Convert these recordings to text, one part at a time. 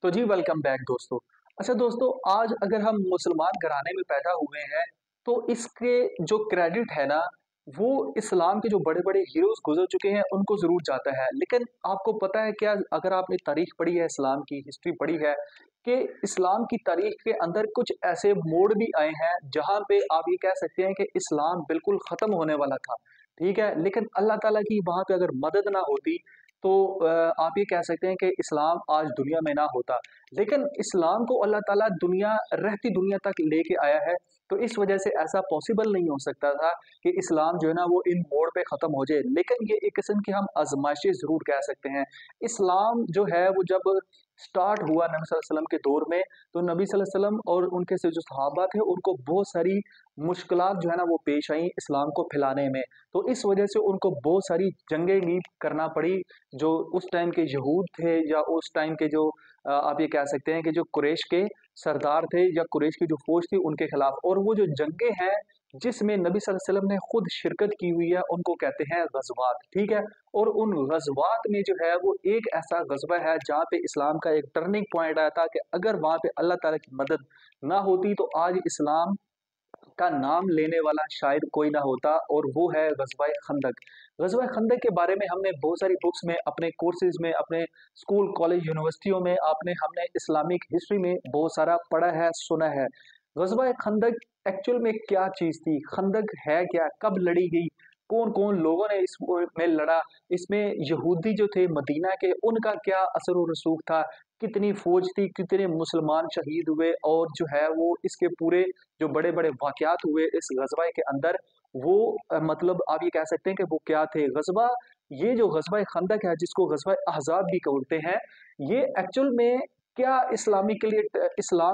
तो जी welcome back दोस्तों। अच्छा दोस्तों, आज अगर हम मुसलमान घराने में पैदा हुए हैं तो इसके जो क्रेडिट है ना, वो इस्लाम के जो बड़े-बड़े हीरोज़ गुज़र चुके हैं उनको ज़रूर जाता है। लेकिन आपको पता है क्या, अगर आपने तारीख़ पढ़ी है, इस्लाम की हिस्ट्री पढ़ी है कि इस्लाम की तारीख़ के अंदर कुछ ऐसे मोड़ भी आए हैं जहाँ पे आप ये कह सकते हैं कि इस्लाम बिल्कुल ख़त्म होने वाला था, ठीक है? लेकिन अल्लाह ताला की वहाँ पे अगर मदद ना होती तो आप ये कह सकते हैं कि इस्लाम आज दुनिया में ना होता। लेकिन इस्लाम को अल्लाह ताला रहती दुनिया तक लेके आया है, तो इस वजह से ऐसा पॉसिबल नहीं हो सकता था कि इस्लाम जो है ना वो इन मोड़ पे ख़त्म हो जाए। लेकिन ये एक किस्म की हम आज़माइशें ज़रूर कह सकते हैं। इस्लाम जो है वो जब स्टार्ट हुआ नबी सल्लल्लाहु अलैहि वसल्लम के दौर में, तो नबी सल्लल्लाहु अलैहि वसल्लम और उनके से जो सहाबा थे उनको बहुत सारी मुश्किलात जो है ना वो पेश आई इस्लाम को फैलाने में। तो इस वजह से उनको बहुत सारी जंगें भी करना पड़ी, जो उस टाइम के यहूद थे या उस टाइम के जो आप ये कह सकते हैं कि जो कुरैश के सरदार थे या कुरैश की जो फ़ौज थी उनके खिलाफ। और वो जो जंगें हैं जिसमें नबी सल्लल्लाहु अलैहि वसल्लम ने खुद शिरकत की हुई है उनको कहते हैं ग़ज़वात, ठीक है? और उन ग़ज़वात में जो है वो एक ऐसा ग़ज़वा है जहाँ पे इस्लाम का एक टर्निंग पॉइंट आया था कि अगर वहाँ पे अल्लाह ताला की मदद ना होती तो आज इस्लाम का नाम लेने वाला शायद कोई ना होता, और वो है ग़ज़वाए खंदक। ग़ज़वाए खंदक के बारे में हमने बहुत सारी बुक्स में, अपने कोर्सेज़ में, अपने स्कूल, कॉलेज, यूनिवर्सिटियों में हमने इस्लामिक हिस्ट्री में बहुत सारा पढ़ा है, सुना है। ग़ज़वाए खंदक एक्चुअल में क्या चीज़ थी? खंदक है क्या? कब लड़ी गई? कौन-कौन लोगों ने इस में लड़ा? इसमें यहूदी जो थे मदीना के, उनका क्या असर और रसूख था? कितनी फ़ौज थी? कितने मुसलमान शहीद हुए? और जो है वो इसके पूरे जो बड़े-बड़े वाक़यात हुए इस ग़ज़वा के अंदर, वो मतलब आप ये कह सकते हैं कि वो क्या थे? ये जो ग़ज़वा खंदक है जिसको ग़ज़वा अहज़ाब भी बोलते हैं, ये एक्चुअल में क्या इस्लाम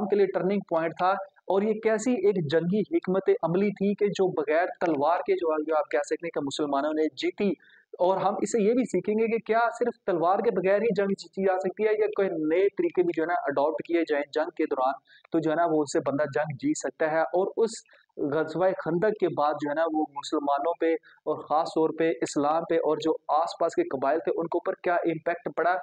के लिए टर्निंग पॉइंट था, और ये कैसी एक जंगी हिकमत अमली थी कि जो बगैर तलवार के जो आप कह सकते हैं कि मुसलमानों ने जीती। और हम इससे ये भी सीखेंगे कि क्या सिर्फ़ तलवार के बगैर ही जंग जीती जा सकती है, या कोई नए तरीके भी जो है ना अडॉप्ट किए जाएँ जंग के दौरान, तो जो है ना वो उससे बंदा जंग जीत सकता है। और उस ग़ज़वाए खंदक के बाद जो है ना वो मुसलमानों पे और ख़ास तौर पे इस्लाम पे और जो आस-पास के कबाइल थे उनके ऊपर क्या इम्पैक्ट पड़ा,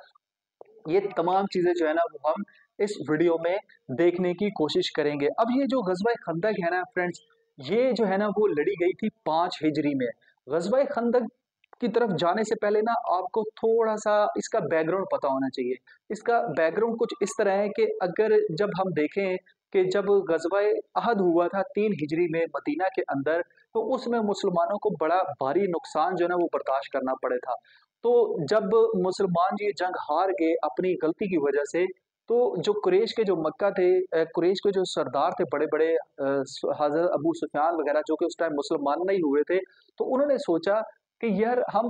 ये तमाम चीज़ें जो है ना वो हम इस वीडियो में देखने की कोशिश करेंगे। अब ये जो ग़ज़वाए खंदक है ना फ्रेंड्स, ये जो है ना वो लड़ी गई थी 5 हिजरी में। ग़ज़वाए खंदक की तरफ जाने से पहले ना आपको थोड़ा-सा इसका बैकग्राउंड पता होना चाहिए। इसका बैकग्राउंड कुछ इस तरह है कि अगर जब हम देखें कि जब ग़ज़वाए अहद हुआ था 3 हिजरी में मदीना के अंदर, तो उसमें मुसलमानों को बड़ा भारी नुकसान जो है ना वो बर्दाश्त करना पड़ा था। तो जब मुसलमान ये जंग हार गए अपनी गलती की वजह से, तो जो कुरैश के जो मक्का थे, कुरैश के जो सरदार थे बड़े-बड़े, हज़रत अबू सुफ़ियान वग़ैरह, जो कि उस टाइम मुसलमान नहीं हुए थे, तो उन्होंने सोचा कि यार हम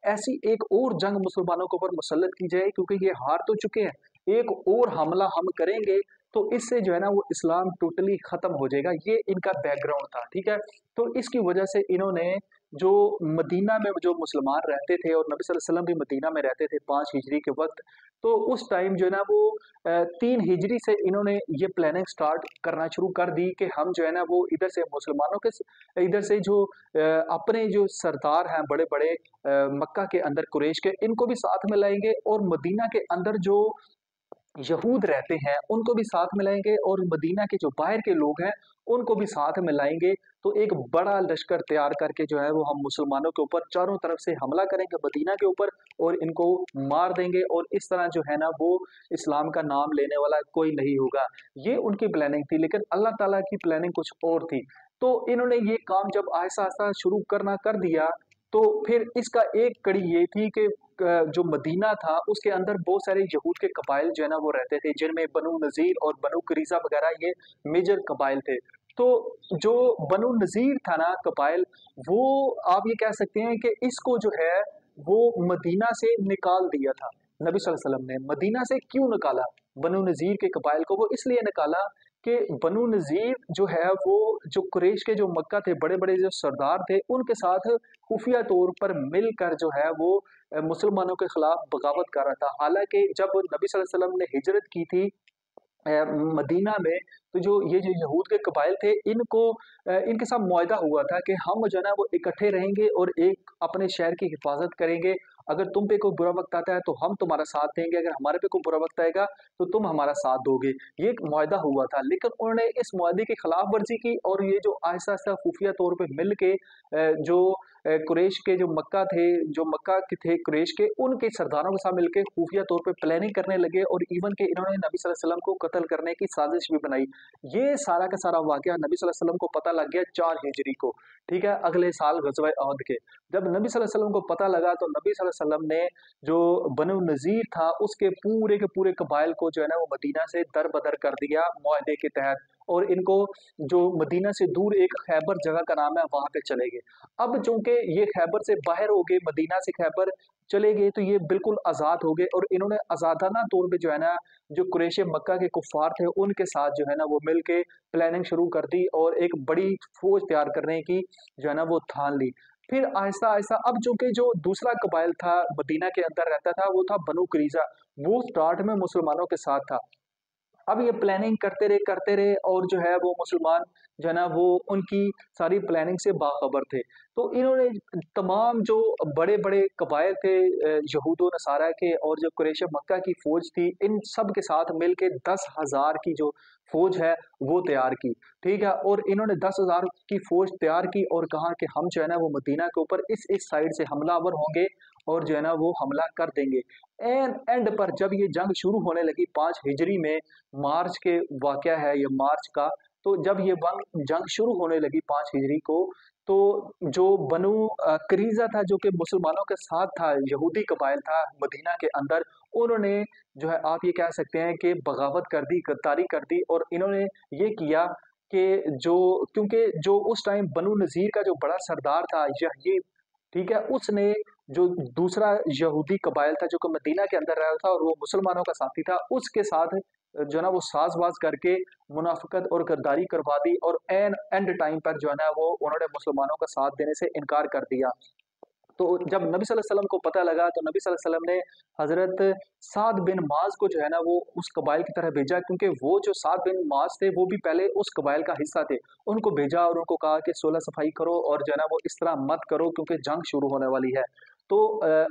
ऐसी एक और जंग मुसलमानों के ऊपर मुसल्लत की जाए, क्योंकि ये हार तो चुके हैं, एक और हमला हम करेंगे तो इससे जो है ना वो इस्लाम टोटली ख़त्म हो जाएगा। ये इनका बैकग्राउंड था, ठीक है? तो इसकी वजह से इन्होंने जो मदीना में जो मुसलमान रहते थे, और नबी सल्लल्लाहु अलैहि वसल्लम भी मदीना में रहते थे 5 हिजरी के वक़्त, तो उस टाइम जो है ना वो 3 हिजरी से इन्होंने ये प्लानिंग स्टार्ट करना शुरू कर दी कि हम जो है ना वो इधर से जो अपने जो सरदार हैं बड़े-बड़े मक्का के अंदर कुरैश के, इनको भी साथ में लाएँगे, और मदीना के अंदर जो यहूद रहते हैं उनको भी साथ में लाएँगे, और मदीना के जो बाहर के लोग हैं उनको भी साथ में लाएँगे। तो एक बड़ा लश्कर तैयार करके जो है वो हम मुसलमानों के ऊपर चारों तरफ से हमला करेंगे मदीना के ऊपर, और इनको मार देंगे, और इस तरह जो है ना वो इस्लाम का नाम लेने वाला कोई नहीं होगा। ये उनकी प्लानिंग थी, लेकिन अल्लाह ताला की प्लानिंग कुछ और थी। तो इन्होंने ये काम जब आहिस्ता-आहिस्ता शुरू करना कर दिया, तो फिर इसका एक कड़ी ये थी कि जो मदीना था उसके अंदर बहुत सारे यहूद के कबाइल जो है ना वो रहते थे, जिनमें बनु नज़ीर और बनु कुरैज़ा वगैरह ये मेजर कबाइल थे। तो जो बनु नज़ीर था ना कबाइल, वो आप ये कह सकते हैं कि इसको जो है वो मदीना से निकाल दिया था। नबी सल्लल्लाहु अलैहि वसल्लम ने मदीना से क्यों निकाला बनु नज़ीर के कबाइल को? वो इसलिए निकाला कि बनु नज़ीर जो है वो जो कुरैश के जो मक्का थे बड़े-बड़े जो सरदार थे, उनके साथ खुफिया तौर पर मिलकर जो है वो मुसलमानों के खिलाफ बगावत कर रहा था। हालाँकि जब नबी सल्लल्लाहु अलैहि वसल्लम ने हिजरत की थी मदीना में, तो जो यहूद के कबाइल थे, इनके साथ मुआहदा हुआ था कि हम जो है ना वो इकट्ठे रहेंगे और एक अपने शहर की हिफाज़त करेंगे। अगर तुम पे कोई बुरा वक़्त आता है तो हम तुम्हारा साथ देंगे, अगर हमारे पे कोई बुरा वक़्त आएगा तो तुम हमारा साथ दोगे। ये एक मुआहदा हुआ था, लेकिन उन्होंने इस मुआहदे की खिलाफ-वर्ज़ी की और ये जो आहिस्ता-आहिस्ता खुफिया तौर पे मिल के जो कुरैश के जो मक्का थे, जो मक्का के थे कुरैश के, उनके सरदारों के साथ मिलके खुफिया तौर पे प्लानिंग करने लगे और इवन के इन्होंने नबी सल्लल्लाहु अलैहि वसल्लम को कत्ल करने की साजिश भी बनाई। ये सारा का सारा वाक़या नबी सल्लल्लाहु अलैहि वसल्लम को पता लग गया 4 हिजरी को, ठीक है? अगले साल ग़ज़वा अहद के। जब नबी सल्लल्लाहु अलैहि वसल्लम को पता लगा तो नबी सल्लल्लाहु अलैहि वसल्लम ने जो बनु नज़ीर था उसके पूरे के पूरे कबाइल को जो है ना वो मदीना से दर-बदर कर दिया मुआहदे के तहत और इनको जो मदीना से दूर एक खैबर जगह का नाम है वहाँ पे चले गए। अब चूँकि ये खैबर से बाहर हो गए, मदीना से खैबर चले गए तो ये बिल्कुल आज़ाद हो गए और इन्होंने आज़ादाना तौर पे जो है ना जो कुरैश मक्का के कुफ़ार थे उनके साथ जो है ना वो मिल के प्लानिंग शुरू कर दी और एक बड़ी फ़ौज तैयार करने की जो है ना वो ठान ली। फिर आहिस्ता-आहिस्ता अब चूँकि जो दूसरा कबाइल था मदीना के अंदर रहता था वो था बनु कुरैज़ा, वो स्टार्ट में मुसलमानों के साथ था। अब ये प्लानिंग करते रहे और जो है वो मुसलमान जो है ना वो उनकी सारी प्लानिंग से बाखबर थे। तो इन्होंने तमाम जो बड़े-बड़े कबाइल थे यहूद व नसारा के और जो कुरैश मक्का की फ़ौज थी, इन सब के साथ मिलके 10,000 की जो फ़ौज है वो तैयार की, ठीक है? और इन्होंने 10,000 की फ़ौज तैयार की और कहा कि हम जो है ना वो मदीना के ऊपर इस साइड से हमलावर होंगे और जो है ना वो हमला कर देंगे। एंड पर जब ये जंग शुरू होने लगी 5 हिजरी में मार्च के वाक़या है ये मार्च का, तो जब ये जंग शुरू होने लगी 5 हिजरी को, तो जो बनु करीज़ा था जो कि मुसलमानों के साथ था, यहूदी कबाइल था मदीना के अंदर, उन्होंने जो है आप ये कह सकते हैं कि बगावत कर दी, गद्दारी कर दी और इन्होंने ये किया कि जो क्योंकि जो उस टाइम बनु नज़ीर का जो बड़ा सरदार था यह ठीक है? उसने जो दूसरा यहूदी कबाइल था जो कि मदीना के अंदर रहा था और वो मुसलमानों का साथी था, उसके साथ जो है ना वो साज़-वाज़ करके मुनाफ़िक़त और गद्दारी करवा दी और एंड टाइम पर जो है ना वो उन्होंने मुसलमानों का साथ देने से इनकार कर दिया। तो जब नबी सल्लल्लाहु अलैहि वसल्लम को पता लगा तो नबी सल्लल्लाहु अलैहि वसल्लम ने हज़रत साद बिन माज़ को जो है ना वो उस कबाइल की तरफ भेजा क्योंकि वो जो साद बिन माज़ थे वो भी पहले उस कबाइल का हिस्सा थे। उनको भेजा और उनको कहा कि सुलह सफ़ाई करो और जो है ना वो इस तरह मत करो क्योंकि जंग शुरू होने वाली है। तो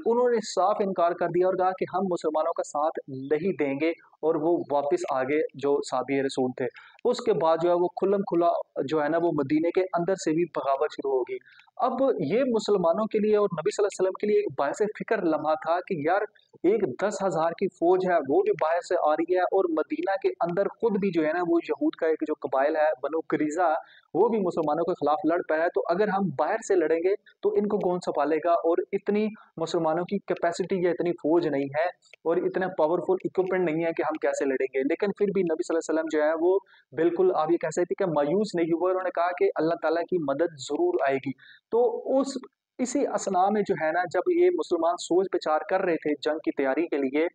उन्होंने साफ इनकार कर दिया और कहा कि हम मुसलमानों का साथ नहीं देंगे और वो वापस आ गए जो साहबी रसूल थे। उसके बाद जो है वो खुल्लम-खुला जो है ना वो मदीने के अंदर से भी बगावत शुरू होगी। अब ये मुसलमानों के लिए और नबी सल्लल्लाहु अलैहि वसल्लम के लिए एक बाइस फ़िक्र लम्हा था कि यार एक 10,000 की फ़ौज है वो भी बाहर से आ रही है और मदीना के अंदर खुद भी जो है ना वो यहूद का एक जो कबाइल है बनु कुरैज़ा वो भी मुसलमानों के खिलाफ लड़ पड़ा है। तो अगर हम बाहर से लड़ेंगे तो इनको कौन सँभालेगा और इतनी मुसलमानों की कैपेसिटी या इतनी फ़ौज नहीं है और इतना पावरफुल इक्विपमेंट नहीं है कि हम कैसे लड़ेंगे। लेकिन फिर भी नबी सल्लल्लाहु अलैहि वसल्लम जो है वो बिल्कुल आप ये कह सकते हैं कि मायूस नहीं हुए। उन्होंने कहा कि अल्लाह ताला की मदद ज़रूर आएगी। तो उस इसी असना में जो है ना जब ये मुसलमान सोच-विचार कर रहे थे जंग की तैयारी के लिए,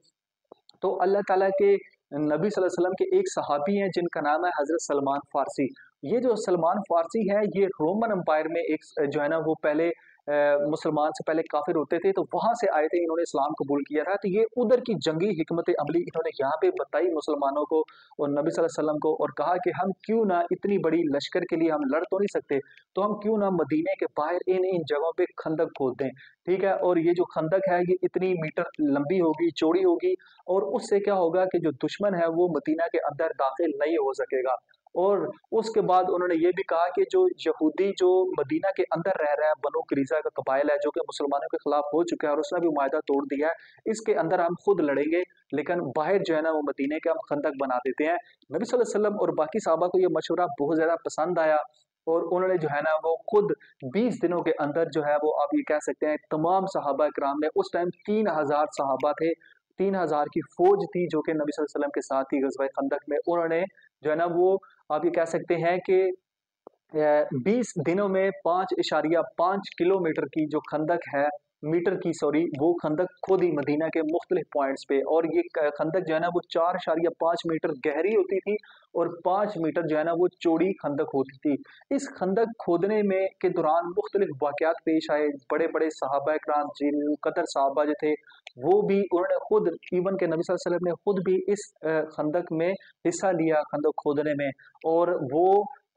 तो अल्लाह ताला के नबी सल्लल्लाहु अलैहि वसल्लम के एक सहाबी हैं जिनका नाम है हज़रत सलमान फ़ारसी। ये जो सलमान फ़ारसी है ये रोमन एम्पायर में एक जो है ना वो पहले मुसलमान से पहले काफ़िर होते थे तो वहाँ से आए थे इन्होंने इस्लाम कबूल किया था। तो ये उधर की जंगी हिकमत अमली इन्होंने यहाँ पे बताई मुसलमानों को और नबी सल्लल्लाहु अलैहि वसल्लम को और कहा कि हम क्यों ना इतनी बड़ी लश्कर के लिए हम लड़ तो नहीं सकते, तो हम क्यों ना मदीने के बाहर इन जगहों पे खंदक खोद दें, ठीक है? और ये जो खंदक है ये इतनी मीटर लंबी होगी, चौड़ी होगी और उससे क्या होगा कि जो दुश्मन है वो मदीना के अंदर दाखिल नहीं हो सकेगा। और उसके बाद उन्होंने ये भी कहा कि जो यहूदी जो मदीना के अंदर रह रहा है, बनु कुरैज़ा का कबाइल है जो कि मुसलमानों के खिलाफ हो चुका है और उसने भी मुआहदा तोड़ दिया है, इसके अंदर हम खुद लड़ेंगे, लेकिन बाहर जो है ना वो मदीने के हम खंदक बना देते हैं। नबी सल्लल्लाहु अलैहि वसल्लम और बाकी सहाबा को ये मशवरा बहुत ज़्यादा पसंद आया और उन्होंने जो है ना वो खुद 20 दिनों के अंदर जो है वो आप ये कह सकते हैं तमाम सहाबा किराम ने उस टाइम 3000 सहाबा थे, 3000 की फ़ौज थी जो कि नबी सल्लल्लाहु अलैहि वसल्लम के साथ थी ग़ज़वा खंदक में। उन्होंने जो है ना वो आप ये कह सकते हैं कि 20 दिनों में 5.5 किलोमीटर की जो खंदक है मीटर की सॉरी वो खंदक खोदी मदीना के मुख्तलिफ पॉइंट्स पे और ये खंदक जो है ना वो 4.5 मीटर गहरी होती थी और 5 मीटर जो है ना वो चौड़ी खंदक होती थी। इस खंदक खोदने में के दौरान मुख्तलिफ वाक़यात पेश आए, बड़े-बड़े सहाबा किराम जिनक़दर सहाबा जो थे वो भी उन्होंने खुद इवन के नबी सल्लल्लाहु अलैहि वसल्लम ने खुद भी इस खंदक में हिस्सा लिया खंदक खोदने में और वो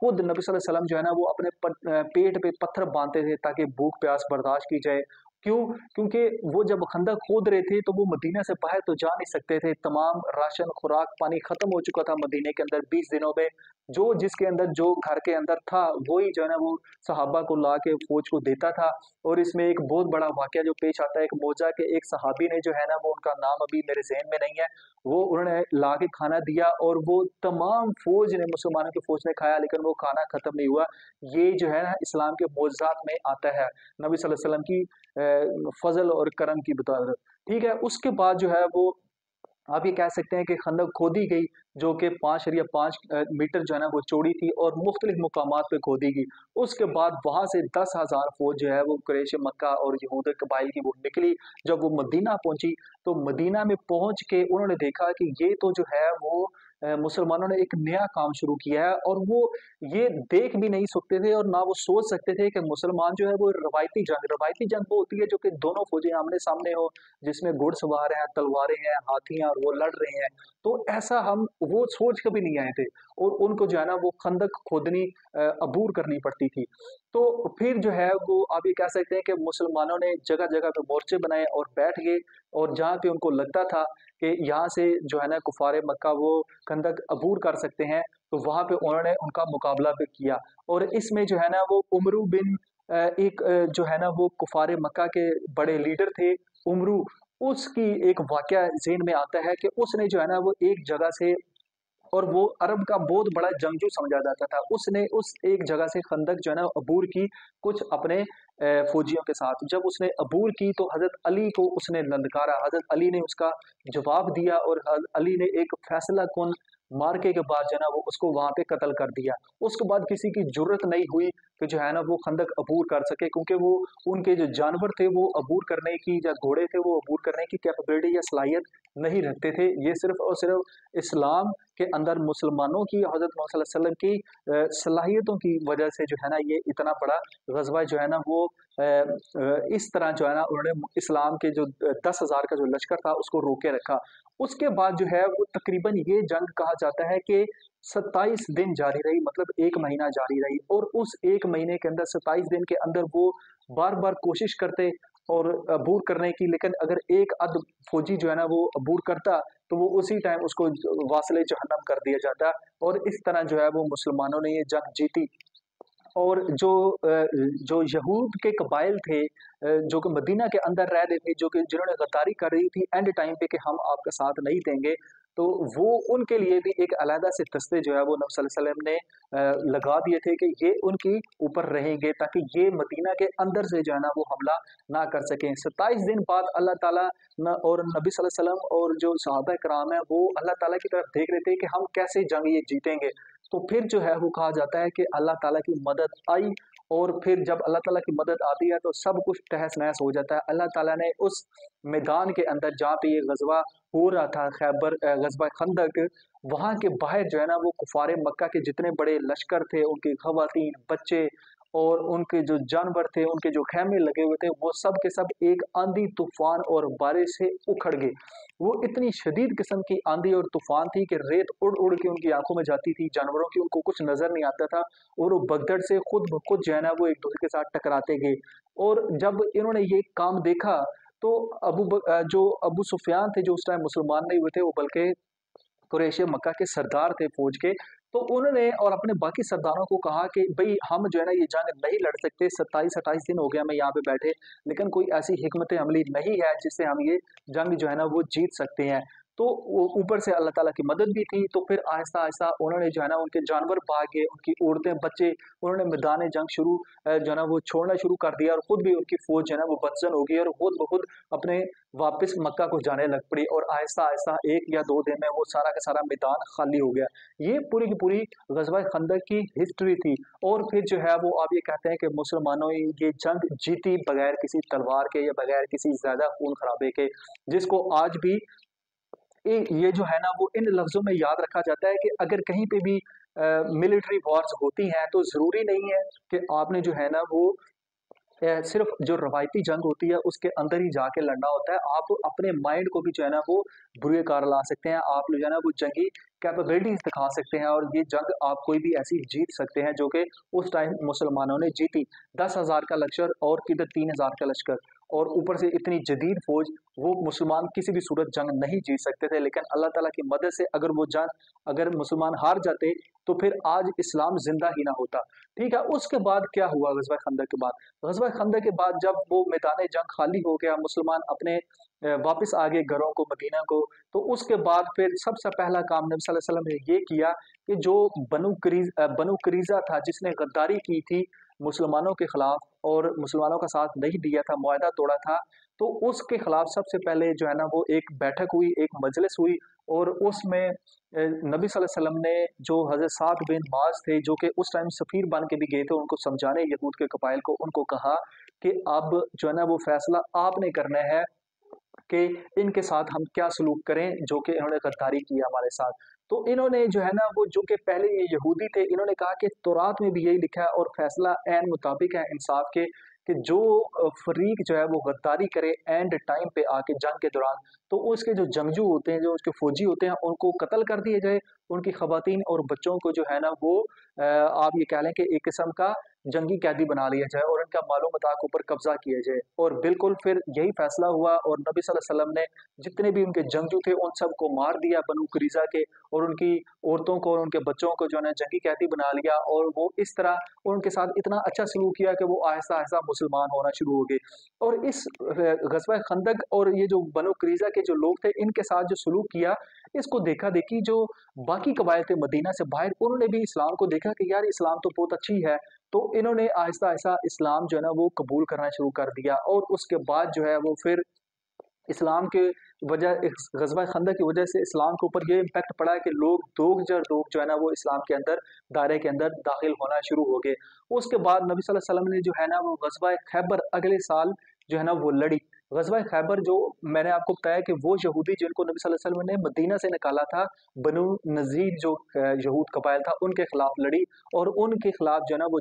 खुद नबी सल्लल्लाहु अलैहि वसल्लम जो है ना वो अपने पेट पे पत्थर बाँधते थे ताकि भूख प्यास बर्दाश्त की जाए क्यों? क्योंकि वो जब खंदक खोद रहे थे तो वो मदीना से बाहर तो जा नहीं सकते थे। तमाम राशन, खुराक, पानी खत्म हो चुका था मदीने के अंदर 20 दिनों में। जो जिसके अंदर जो घर के अंदर था वही जो है ना वो सहाबा को ला के फ़ौज को देता था। और इसमें एक बहुत बड़ा वाक़या जो पेश आता है, एक मौजा के एक सहाबी ने जो है ना वो उनका नाम अभी मेरे ज़हन में नहीं है, वो उन्होंने ला के खाना दिया और वो तमाम फ़ौज ने मुसलमानों की फ़ौज ने खाया लेकिन वो खाना खत्म नहीं हुआ। ये जो है ना इस्लाम के मोअज़्ज़ात में आता है, नबी सल्लल्लाहु अलैहि वसल्लम की फ़ज़ल और करम की बदौलत। ठीक है, उसके बाद जो है वो आप ये कह सकते हैं कि खंदक खोदी गई, जो कि 5 या 5 मीटर जो है ना वो चौड़ी थी और मुख्तलिफ मुकामात पे खोदी गई। उसके बाद वहाँ से 10,000 फ़ौज जो है वो कुरैश मक्का और यहूद कबाइल की वो निकली। जब वो मदीना पहुँची, तो मदीना में पहुँच के उन्होंने देखा कि ये तो जो है वो मुसलमानों ने एक नया काम शुरू किया है और वो ये देख भी नहीं सकते थे और ना वो सोच सकते थे कि मुसलमान जो है वो रवायती जंग वो होती है जो कि दोनों फ़ौजें आमने-सामने हो, जिसमें घुड़सवार हैं, तलवारें हैं, हाथी हैं और वो लड़ रहे हैं। तो ऐसा हम वो सोच कभी नहीं आए थे और उनको जो है ना वो खंदक खोदनी अबूर करनी पड़ती थी। तो फिर जो है वो आप ये कह सकते हैं कि मुसलमानों ने जगह-जगह पे मोर्चे बनाए और बैठ गए और जहाँ पे उनको लगता था कि यहाँ से जो है ना कुफ़ारे मक्का वो खंदक अबूर कर सकते हैं, तो वहाँ पे उन्होंने उनका मुकाबला भी किया। और इसमें जो है ना वो उमरू बिन एक जो है ना वो कुफ़ारे मक्का के बड़े लीडर थे, उमरू, उसकी एक वाक़या ज़हन में आता है कि उसने जो है ना वो एक जगह से और वो अरब का बहुत बड़ा जंगजू समझा जाता था। उसने उस एक जगह से खंदक जो है ना अबूर की कुछ अपने फ़ौजियों के साथ। जब उसने अबूर की तो हज़रत अली को उसने ललकारा, हज़रत अली ने उसका जवाब दिया और अली ने एक फैसला कुन मार्के के बाद जो है ना वो उसको वहाँ पे कत्ल कर दिया। उसके बाद किसी की जुर्रत नहीं हुई कि जो है ना वो खंदक अबूर कर सके क्योंकि वो उनके जो जानवर थे वो अबूर करने की या घोड़े थे वो अबूर करने की कैपेबिलिटी या सलाहियत नहीं रखते थे। ये सिर्फ़ और सिर्फ़ इस्लाम के अंदर मुसलमानों की हज़रत मोहम्मद सल्लल्लाहु अलैहि वसल्लम की सलाहियतों की वजह से जो है ना ये इतना बड़ा ग़ज़वा जो है ना वो इस तरह जो है ना उन्होंने इस्लाम के जो 10,000 का जो लश्कर था उसको रोके रखा। उसके बाद जो है वो तकरीबन ये जंग कहा जाता है कि 27 दिन जारी रही मतलब 1 महीना जारी रही और उस 1 महीने के अंदर 27 दिन के अंदर वो बार-बार कोशिश करते और अबूर करने की लेकिन अगर एक अद फौजी जो है ना वो अबूर करता तो वो उसी टाइम उसको वासिले जहन्नम कर दिया जाता और इस तरह जो है वो मुसलमानों ने ये जंग जीती। और जो यहूद के कबाइल थे जो कि मदीना के अंदर रह रहे थे, जो कि जिन्होंने गद्दारी कर रही थी एंड टाइम पे कि हम आपका साथ नहीं देंगे, तो वो उनके लिए भी एक अलहदा से दस्ते जो है वो नबी सल्लल्लाहु अलैहि वसल्लम ने लगा दिए थे कि ये उनकी ऊपर रहेंगे ताकि ये मदीना के अंदर से जो है ना वो हमला ना कर सकें। 27 दिन बाद अल्लाह ताला न और नबी सल्लल्लाहु अलैहि वसल्लम और जो सहाबा किराम हैं वो अल्लाह ताला की तरफ देख रहे थे कि हम कैसे जंग ये जीतेंगे। तो फिर जो है वो कहा जाता है कि अल्लाह ताला की मदद आई और फिर जब अल्लाह ताला की मदद आती है तो सब कुछ तहस-नहस हो जाता है। अल्लाह ताला ने उस मैदान के अंदर जहाँ पे ये ग़ज़वा हो रहा था ग़ज़वा खंदक, वहाँ के बाहर जो है ना वो कुफ़ारे मक्का के जितने बड़े लश्कर थे, उनकी ख़वातीन, बच्चे और उनके जो जानवर थे, उनके जो ख़ैमे लगे हुए थे, वो सब के सब एक आंधी, तूफ़ान और बारिश से उखड़ गए। वो इतनी शदीद किस्म की आंधी और तूफ़ान थी कि रेत उड़-उड़ के उनकी आँखों में जाती थी, जानवरों की उनको कुछ नज़र नहीं आता था और वो भगदड़ से खुद ब खुद जो है ना वो एक-दूसरे के साथ टकराते गए। और जब इन्होंने ये काम देखा तो जो अबू सुफ़ियान थे जो उस टाइम मुसलमान नहीं हुए थे, वो बल्कि कुरैश मक्का के सरदार थे फ़ौज के, तो उन्होंने और अपने बाकी सरदारों को कहा कि भई हम जो है ना ये जंग नहीं लड़ सकते, 27-28 दिन हो गए हमें यहाँ पे बैठे, लेकिन कोई ऐसी हिकमत अमली नहीं है जिससे हम ये जंग जो है ना वो जीत सकते हैं। तो वो ऊपर से अल्लाह ताला की मदद भी थी, तो फिर आहिस्ता-आहिस्ता उन्होंने जो है ना उनके जानवर भागे, उनकी औरतें, बच्चे, उन्होंने मैदान जंग जो है ना वो छोड़ना शुरू कर दिया और खुद भी उनकी फ़ौज जो है ना वो बदज़न हो गई और खुद ब खुद अपने वापस मक्का को जाने लग पड़ी और आहिस्ता-आहिस्ता 1 या 2 दिन में वो सारा का सारा मैदान खाली हो गया। ये पूरी की पूरी ग़ज़वा खंदक की हिस्ट्री थी और फिर जो है वो आप ये कहते हैं कि मुसलमानों ने ये जंग जीती बगैर किसी तलवार के या बगैर किसी ज़्यादा खून-खराबे के, जिसको आज भी ये जो है ना वो इन लफ्ज़ों में याद रखा जाता है कि अगर कहीं पे भी मिलिट्री वॉर्स होती हैं तो ज़रूरी नहीं है कि आपने जो है ना वो सिर्फ़ जो रवायती जंग होती है उसके अंदर ही जाके लड़ना होता है। आप अपने माइंड को भी जो है ना वो बुरे कार ला सकते हैं। आप जो है ना वो जंगी कैपेबिलिटीज़ दिखा सकते हैं और ये जंग आप कोई भी ऐसी जीत सकते हैं जो कि उस टाइम मुसलमानों ने जीती। 10,000 का लश्कर और किधर 3,000 का लश्कर। और ऊपर से इतनी जदीद फौज, वो मुसलमान किसी भी सूरत जंग नहीं जीत सकते थे। लेकिन अल्लाह ताला की मदद से अगर मुसलमान हार जाते तो फिर आज इस्लाम जिंदा ही ना होता। ठीक है, उसके बाद क्या हुआ ग़ज़वा खंदक के बाद? ग़ज़वा खंदक के बाद जब वो मैदान जंग खाली हो गया, मुसलमान अपने वापस आ गए घरों को, मदीना को, तो उसके बाद फिर सबसे पहला काम नबी सल्लल्लाहु अलैहि वसल्लम ने ये किया कि जो बनु करीज़ा था, जिसने गद्दारी की थी मुसलमानों के खिलाफ और मुसलमानों का साथ नहीं दिया था, मुआहदा तोड़ा था, तो उसके खिलाफ सबसे पहले जो है ना वो एक बैठक हुई, एक मजलिस हुई और उसमें नबी सल्लल्लाहु अलैहि वसल्लम ने जो हज़रत साद बिन माज़ थे, जो कि उस टाइम सफ़ीर बन के भी गए थे उनको समझाने यहूद के कबाइल को, उनको कहा कि अब जो है ना वो फैसला आपने करना है कि इनके साथ हम क्या सलूक करें, जो कि इन्होंने गद्दारी की हमारे साथ। तो इन्होंने जो है ना वो जो कि पहले ये यहूदी थे, इन्होंने कहा कि तौरात में भी यही लिखा है और फैसला ऐन मुताबिक है इंसाफ के, कि जो फरीक जो है वो गद्दारी करे एंड टाइम पे आके जंग के दौरान, तो उसके जो जंगजू होते हैं, जो उसके फौजी होते हैं, उनको कत्ल कर दिया जाए, उनकी खवातीन और बच्चों को जो है ना वो आप ये कह लें कि एक किस्म का जंगी कैदी बना लिया जाए और उनका मालो-मता के ऊपर कब्ज़ा किया जाए। और बिल्कुल फिर यही फैसला हुआ और नबी सल्लल्लाहु अलैहि वसल्लम ने जितने भी उनके जंगजू थे, उन सबको मार दिया बनु कुरैज़ा के, और उनकी औरतों को और उनके बच्चों को जो है ना जंगी कैदी बना लिया, और वो इस तरह उनके साथ इतना अच्छा सलूक किया कि वो आहिस्ता-आहिस्ता मुसलमान होना शुरू हो गए। और इस ग़ज़वा खंदक और ये जो बनु कुरैज़ा के जो लोग थे, इनके साथ जो सलूक किया, इसको देखा-देखी जो बाकी कबाइल थे मदीना से बाहर, उन्होंने भी इस्लाम को देखा कि यार इस्लाम तो बहुत अच्छी है। तो इन्होंने आहिस्ता-आहिस्ता इस्लाम जो है ना वो कबूल करना शुरू कर दिया, और उसके बाद जो है वो फिर इस्लाम के वजह इस ग़ज़वा खंदक की वजह से इस्लाम के ऊपर ये इम्पैक्ट पड़ा है कि लोग दोग जो है ना वो इस्लाम के अंदर, दायरे के अंदर दाखिल होना शुरू हो गए। उसके बाद नबी सल्लल्लाहु अलैहि वसल्लम ने जो है ना वो ग़ज़वा खैबर अगले साल जो है ना वो लड़ी। ग़ज़वा खैबर जो मैंने आपको बताया कि वो यहूदी जिनको नबी सल्लल्लाहु अलैहि वसल्लम ने मदीना से निकाला था, बनु नज़ीर जो यहूद कबाइल था, उनके खिलाफ लड़ी और उनके खिलाफ जो है ना वो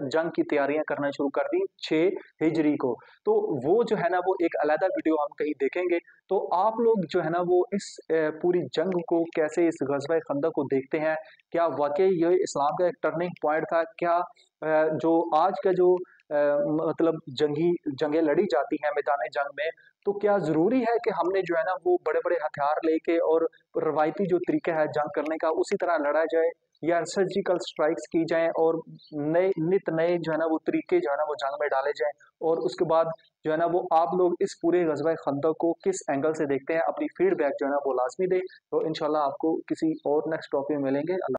जंग की तैयारियाँ करना शुरू कर दी 6 हिजरी को। तो वो जो है ना वो एक अलग वीडियो हम कहीं देखेंगे। तो आप लोग जो है ना वो इस पूरी जंग को कैसे, इस ग़ज़वा खंदक को देखते हैं? क्या वाक़ई ये इस्लाम का एक टर्निंग पॉइंट था? क्या जो आज का जो मतलब जंगें लड़ी जाती हैं मैदान जंग में, तो क्या ज़रूरी है कि हमने जो है ना वो बड़े-बड़े हथियार लेके और रवायती जो तरीका है जंग करने का उसी तरह लड़ा जाए, या सर्जिकल स्ट्राइक्स की जाएँ और नित नए जो है ना वो तरीके जो है ना वो जंग में डाले जाएँ? और उसके बाद जो है ना वो आप लोग इस पूरे ग़ज़वा खंदक को किस एंगल से देखते हैं? अपनी फीडबैक जो है ना वो लाज़मी दें। तो इंशाअल्लाह आपको किसी और नेक्स्ट टॉपिक में मिलेंगे। अल्लाह